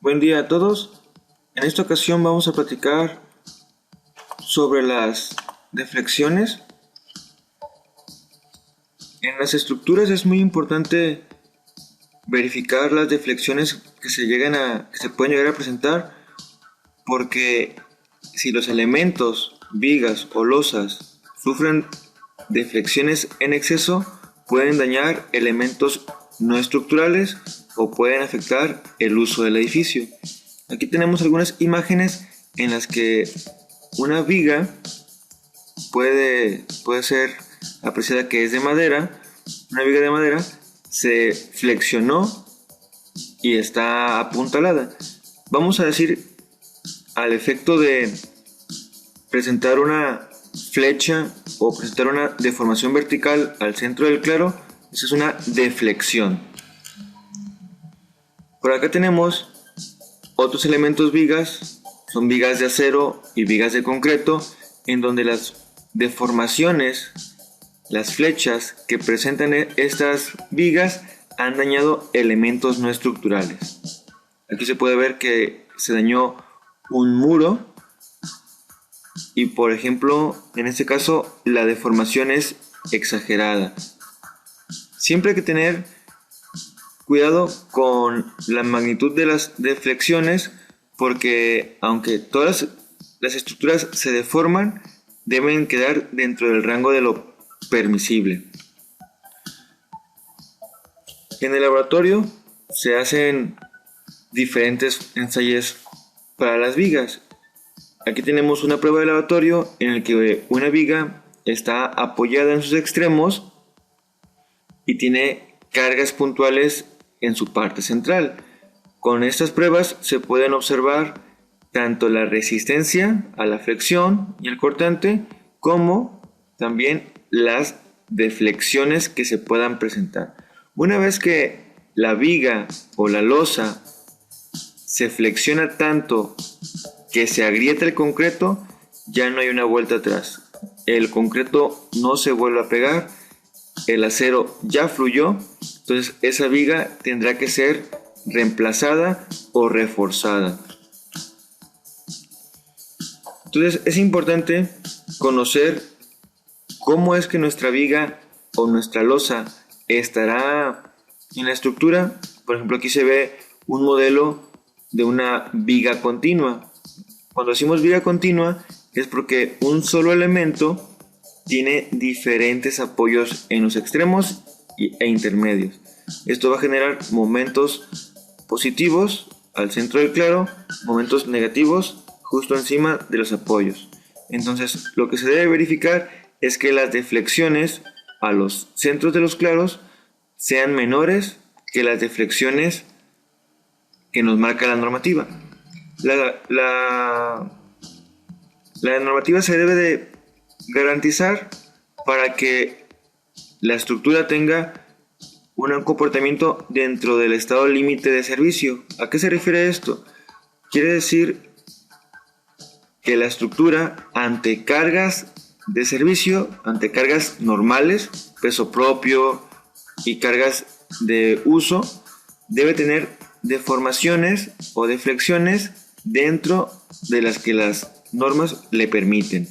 Buen día a todos. En esta ocasión vamos a platicar sobre las deflexiones. En las estructuras es muy importante verificar las deflexiones que se pueden llegar a presentar, porque si los elementos, vigas o losas sufren deflexiones en exceso, pueden dañar elementos no estructurales o pueden afectar el uso del edificio. Aquí tenemos algunas imágenes en las que una viga puede ser apreciada que es de madera. Una viga de madera se flexionó y está apuntalada. Vamos a decir, al efecto de presentar una flecha o presentar una deformación vertical al centro del claro, esa es una deflexión. Por acá tenemos otros elementos vigas, son vigas de acero y vigas de concreto, en donde las deformaciones, las flechas que presentan estas vigas han dañado elementos no estructurales. Aquí se puede ver que se dañó un muro y, por ejemplo, en este caso la deformación es exagerada. Siempre hay que tener cuidado con la magnitud de las deflexiones, porque aunque todas las estructuras se deforman, deben quedar dentro del rango de lo permisible. En el laboratorio se hacen diferentes ensayos para las vigas. Aquí tenemos una prueba de laboratorio en la que una viga está apoyada en sus extremos y tiene cargas puntuales en su parte central. Con estas pruebas se pueden observar tanto la resistencia a la flexión y el cortante, como también las deflexiones que se puedan presentar. Una vez que la viga o la losa se flexiona tanto que se agrieta el concreto, ya no hay una vuelta atrás. El concreto no se vuelve a pegar, el acero ya fluyó, entonces esa viga tendrá que ser reemplazada o reforzada. Entonces es importante conocer cómo es que nuestra viga o nuestra losa estará en la estructura. Por ejemplo, aquí se ve un modelo de una viga continua. Cuando decimos viga continua es porque un solo elemento tiene diferentes apoyos en los extremos e intermedios. Esto va a generar momentos positivos al centro del claro, momentos negativos justo encima de los apoyos. Entonces, lo que se debe verificar es que las deflexiones a los centros de los claros sean menores que las deflexiones que nos marca la normativa. La normativa se debe de garantizar para que la estructura tenga un comportamiento dentro del estado límite de servicio. ¿A qué se refiere esto? Quiere decir que la estructura, ante cargas de servicio, ante cargas normales, peso propio y cargas de uso, debe tener deformaciones o deflexiones dentro de las que las normas le permiten.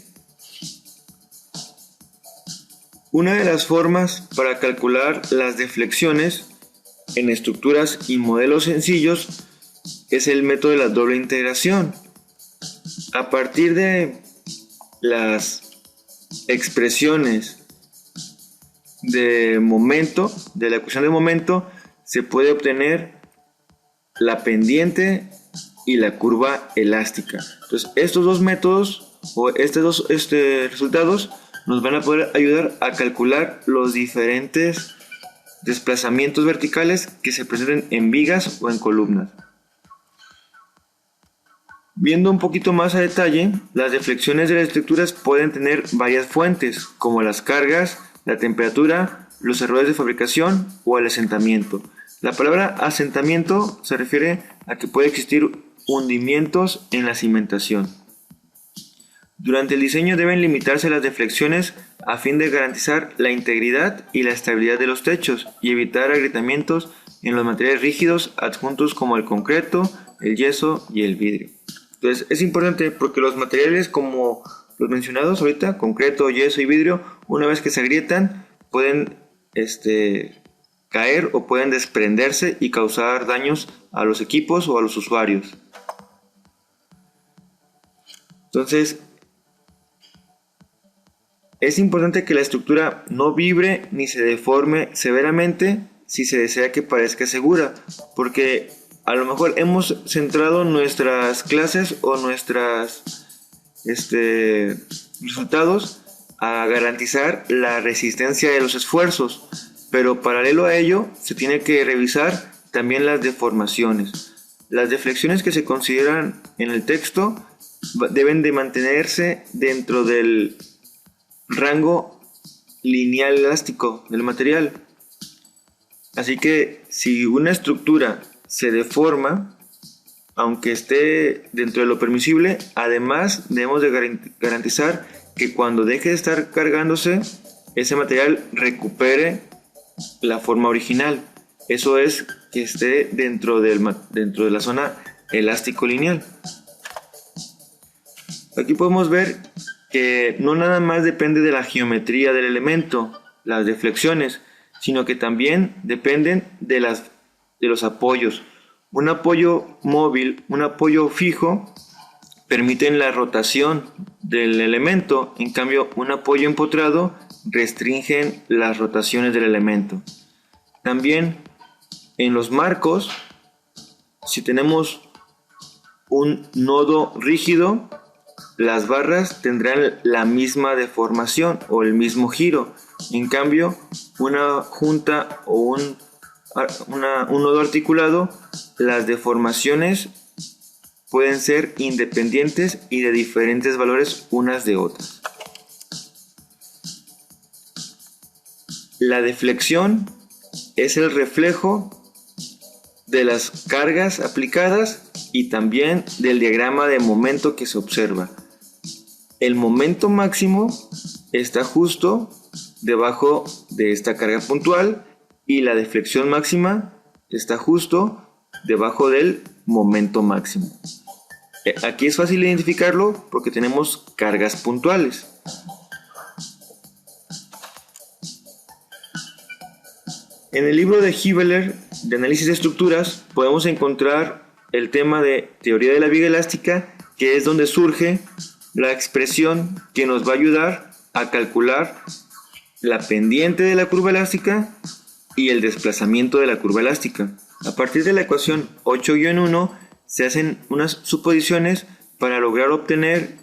Una de las formas para calcular las deflexiones en estructuras y modelos sencillos es el método de la doble integración. A partir de las expresiones de momento, de la ecuación de momento, se puede obtener la pendiente y la curva elástica. Entonces, estos dos métodos o estos dos resultados nos van a poder ayudar a calcular los diferentes desplazamientos verticales que se presenten en vigas o en columnas. Viendo un poquito más a detalle, las deflexiones de las estructuras pueden tener varias fuentes, como las cargas, la temperatura, los errores de fabricación o el asentamiento. La palabra asentamiento se refiere a que puede existir hundimientos en la cimentación. Durante el diseño deben limitarse las deflexiones a fin de garantizar la integridad y la estabilidad de los techos y evitar agrietamientos en los materiales rígidos adjuntos como el concreto, el yeso y el vidrio. Entonces es importante porque los materiales como los mencionados ahorita, concreto, yeso y vidrio, una vez que se agrietan pueden caer o pueden desprenderse y causar daños a los equipos o a los usuarios. Entonces es importante que la estructura no vibre ni se deforme severamente si se desea que parezca segura, porque a lo mejor hemos centrado nuestras clases o nuestros resultados a garantizar la resistencia de los esfuerzos, pero paralelo a ello se tiene que revisar también las deformaciones. Las deflexiones que se consideran en el texto deben de mantenerse dentro del rango lineal elástico del material. Así que si una estructura se deforma, aunque esté dentro de lo permisible, además debemos de garantizar que cuando deje de estar cargándose, ese material recupere la forma original. Eso es, que esté dentro de la zona elástico lineal. Aquí podemos ver que no nada más depende de la geometría del elemento, las deflexiones, sino que también dependen de los apoyos. Un apoyo móvil, un apoyo fijo, permiten la rotación del elemento. En cambio, un apoyo empotrado restringen las rotaciones del elemento. También en los marcos, si tenemos un nodo rígido, las barras tendrán la misma deformación o el mismo giro. En cambio, una junta o un nodo articulado, las deformaciones pueden ser independientes y de diferentes valores unas de otras. La deflexión es el reflejo de las cargas aplicadas y también del diagrama de momento que se observa. El momento máximo está justo debajo de esta carga puntual y la deflexión máxima está justo debajo del momento máximo. Aquí es fácil identificarlo porque tenemos cargas puntuales. En el libro de Hibeler de análisis de estructuras podemos encontrar el tema de teoría de la viga elástica, que es donde surge la expresión que nos va a ayudar a calcular la pendiente de la curva elástica y el desplazamiento de la curva elástica. A partir de la ecuación 8-1 se hacen unas suposiciones para lograr obtener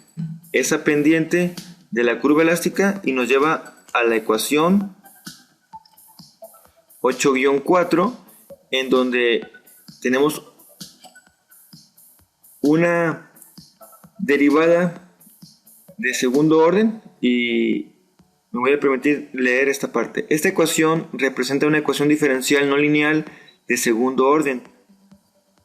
esa pendiente de la curva elástica y nos lleva a la ecuación 8-4, en donde tenemos una derivada de segundo orden, y me voy a permitir leer esta parte. Esta ecuación representa una ecuación diferencial no lineal de segundo orden.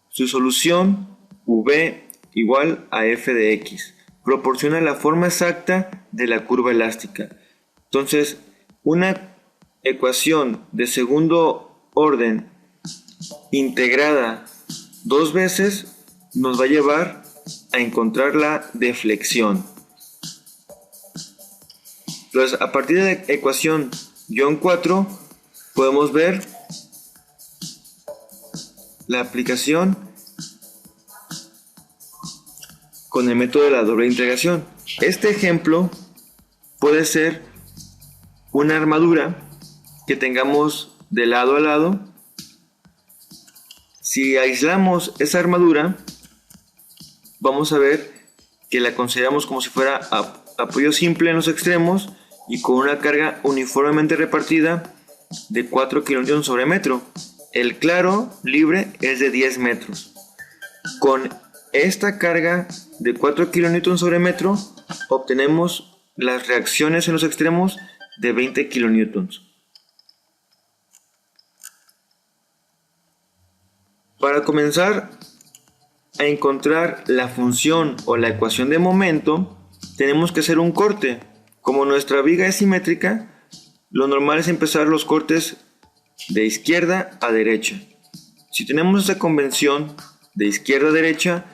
Su solución, v igual a f de x, proporciona la forma exacta de la curva elástica. Entonces, una ecuación de segundo orden integrada dos veces nos va a llevar a encontrar la deflexión. Entonces, a partir de la ecuación -4 podemos ver la aplicación con el método de la doble integración. Este ejemplo puede ser una armadura que tengamos de lado a lado. Si aislamos esa armadura, vamos a ver que la consideramos como si fuera apoyo simple en los extremos y con una carga uniformemente repartida de 4 kN sobre metro. El claro libre es de 10 metros. Con esta carga de 4 kN sobre metro obtenemos las reacciones en los extremos de 20 kN. Para comenzar a encontrar la función o la ecuación de momento, tenemos que hacer un corte. Como nuestra viga es simétrica, lo normal es empezar los cortes de izquierda a derecha. Si tenemos esta convención, de izquierda a derecha,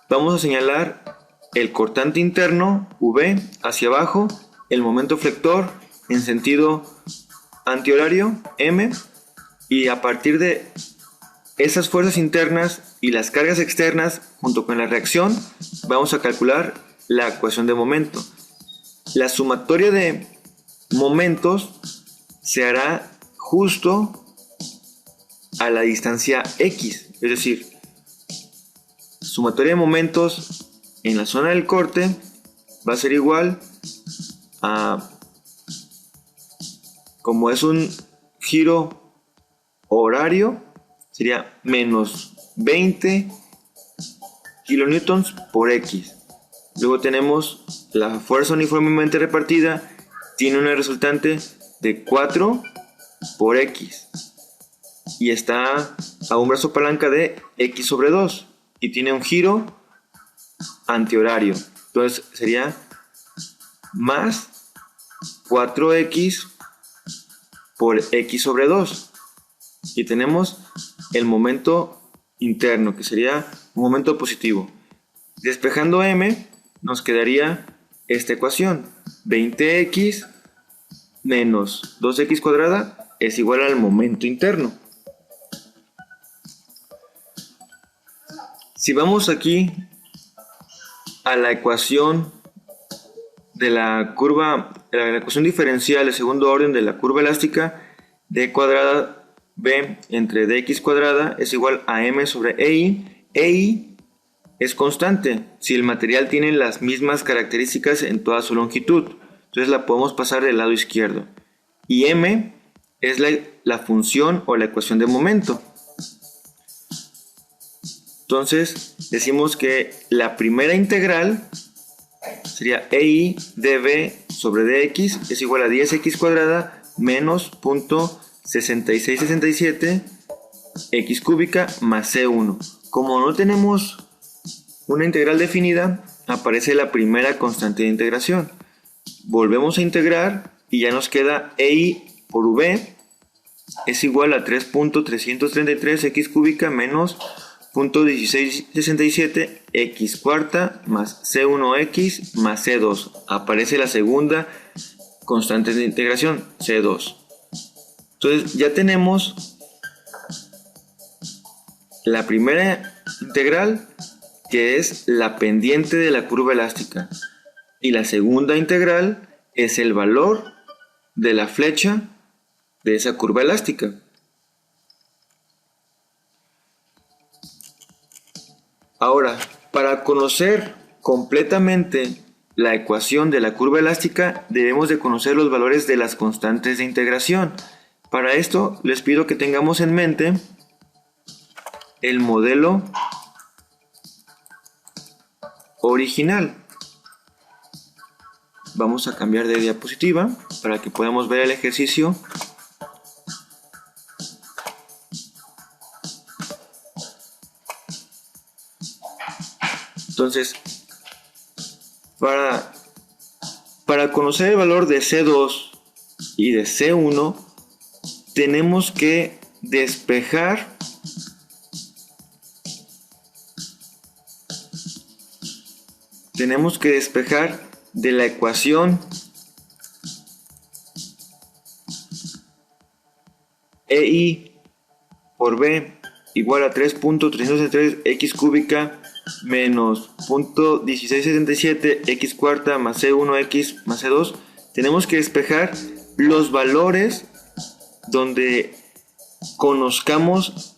vamos a señalar el cortante interno, V, hacia abajo, el momento flector en sentido antihorario, M, y a partir de esas fuerzas internas y las cargas externas, junto con la reacción, vamos a calcular la ecuación de momento. La sumatoria de momentos se hará justo a la distancia X, es decir, sumatoria de momentos en la zona del corte va a ser igual a, como es un giro horario, sería menos 20 kilonewtons por X. Luego tenemos la fuerza uniformemente repartida, tiene una resultante de 4 por X y está a un brazo palanca de X sobre 2 y tiene un giro antihorario. Entonces sería más 4X por X sobre 2 y tenemos el momento interno, que sería un momento positivo. Despejando M, nos quedaría esta ecuación: 20X menos 2X cuadrada es igual al momento interno. Si vamos aquí a la ecuación de la curva, la ecuación diferencial de segundo orden de la curva elástica, d cuadrada b entre dx cuadrada es igual a m sobre EI. EI es constante si el material tiene las mismas características en toda su longitud, entonces la podemos pasar del lado izquierdo. Y m es la función o la ecuación de momento. Entonces decimos que la primera integral sería EI dB sobre dx es igual a 10x cuadrada menos 0.6667 x cúbica más C1. Como no tenemos una integral definida, aparece la primera constante de integración. Volvemos a integrar y ya nos queda EI por V es igual a 3.333 x cúbica menos 0.1667 x cuarta más C1x más C2. Aparece la segunda constante de integración, C2. Entonces ya tenemos la primera integral, que es la pendiente de la curva elástica, y la segunda integral es el valor de la flecha de esa curva elástica. Ahora, para conocer completamente la ecuación de la curva elástica, debemos de conocer los valores de las constantes de integración. Para esto, les pido que tengamos en mente el modelo original. Vamos a cambiar de diapositiva para que podamos ver el ejercicio. Entonces, para conocer el valor de C2 y de C1, tenemos que despejar de la ecuación EI por B igual a 3.363 x cúbica menos 0.1677 x cuarta más C1x más C2. Tenemos que despejar los valores donde conozcamos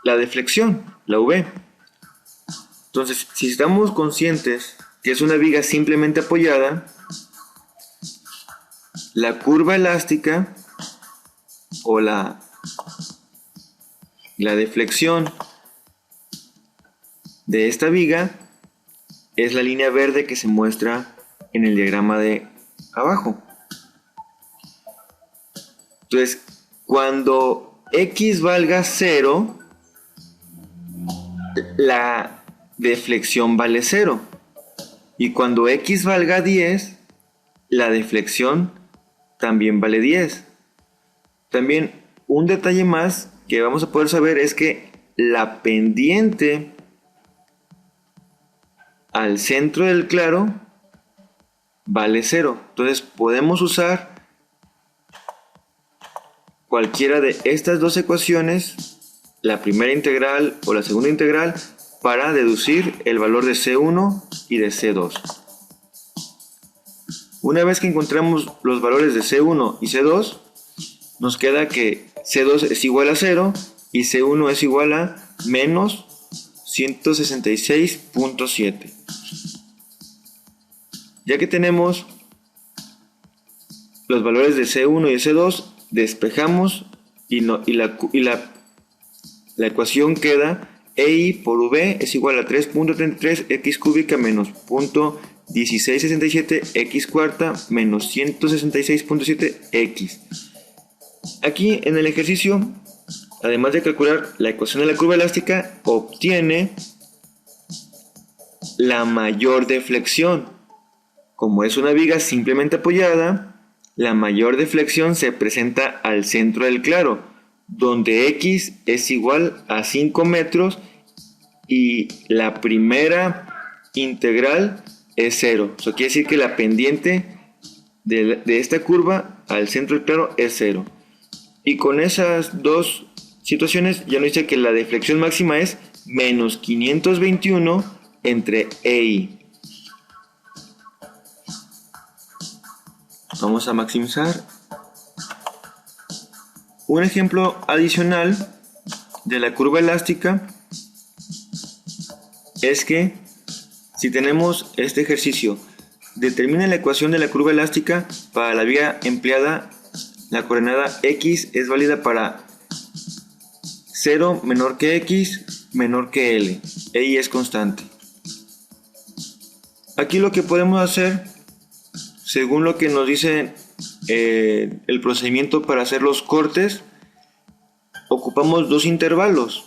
la deflexión, la V. Entonces, si estamos conscientes que es una viga simplemente apoyada, la curva elástica o la deflexión de esta viga es la línea verde que se muestra en el diagrama de abajo. Entonces, cuando x valga 0, la deflexión vale 0. Y cuando x valga 10, la deflexión también vale 10. También un detalle más que vamos a poder saber es que la pendiente al centro del claro vale 0. Entonces podemos usar cualquiera de estas dos ecuaciones, la primera integral o la segunda integral, para deducir el valor de C1 y de C2. Una vez que encontramos los valores de C1 y C2, nos queda que C2 es igual a 0 y C1 es igual a menos 166.7. Ya que tenemos los valores de C1 y de C2, despejamos y la ecuación queda EI por V es igual a 3.33 x cúbica menos 0.1667 x cuarta menos 166.7 x. Aquí en el ejercicio, además de calcular la ecuación de la curva elástica, obtiene la mayor deflexión. Como es una viga simplemente apoyada, la mayor deflexión se presenta al centro del claro, donde x es igual a 5 metros y la primera integral es 0. Eso quiere decir que la pendiente de esta curva al centro del claro es 0. Y con esas dos situaciones ya nos dice que la deflexión máxima es menos 521 entre E y I. Vamos a maximizar. Un ejemplo adicional de la curva elástica es que si tenemos este ejercicio, determina la ecuación de la curva elástica para la viga empleada. La coordenada x es válida para 0 menor que x menor que l. Y es constante. Aquí lo que podemos hacer, según lo que nos dice el procedimiento para hacer los cortes, ocupamos dos intervalos.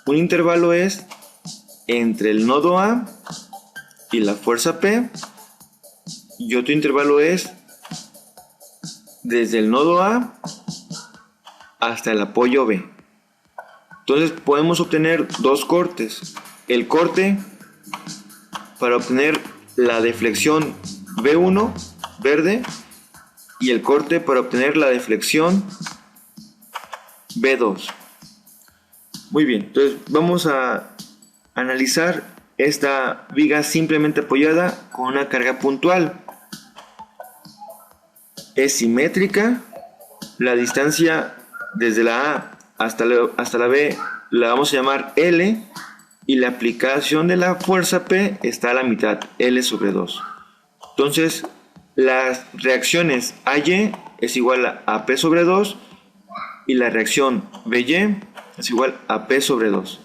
Un intervalo es entre el nodo A y la fuerza P, y otro intervalo es desde el nodo A hasta el apoyo B. Entonces podemos obtener dos cortes. El corte para obtener la deflexión B1 verde y el corte para obtener la deflexión B2. Muy bien, entonces vamos a analizar esta viga simplemente apoyada con una carga puntual. Es simétrica. La distancia desde la A hasta la B la vamos a llamar L, y la aplicación de la fuerza P está a la mitad, L sobre 2. Entonces las reacciones AY es igual a P sobre 2 y la reacción BY es igual a P sobre 2.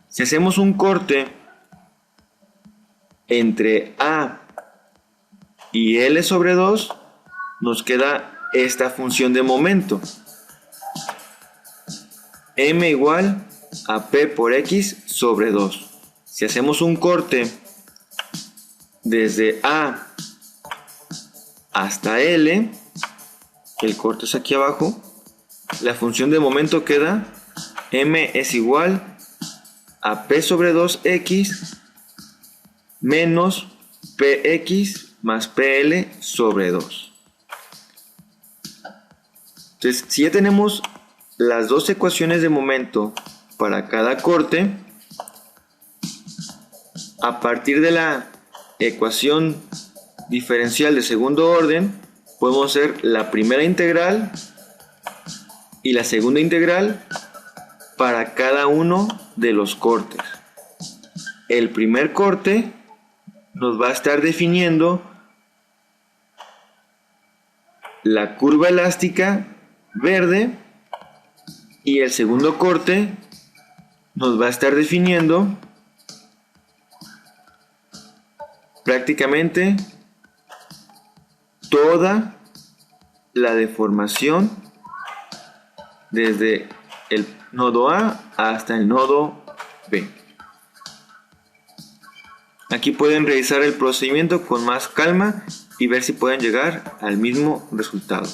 Si hacemos un corte entre A y L sobre 2, nos queda esta función de momento. M igual a P por X sobre 2. Si hacemos un corte desde A hasta L, el corte es aquí abajo, la función de momento queda M es igual a P sobre 2X menos PX más PL sobre 2. Entonces, si ya tenemos las dos ecuaciones de momento para cada corte, a partir de la ecuación diferencial de segundo orden, podemos hacer la primera integral y la segunda integral para cada uno de los cortes. El primer corte nos va a estar definiendo la curva elástica verde, y el segundo corte nos va a estar definiendo prácticamente toda la deformación desde el nodo A hasta el nodo B. Aquí pueden revisar el procedimiento con más calma y ver si pueden llegar al mismo resultado.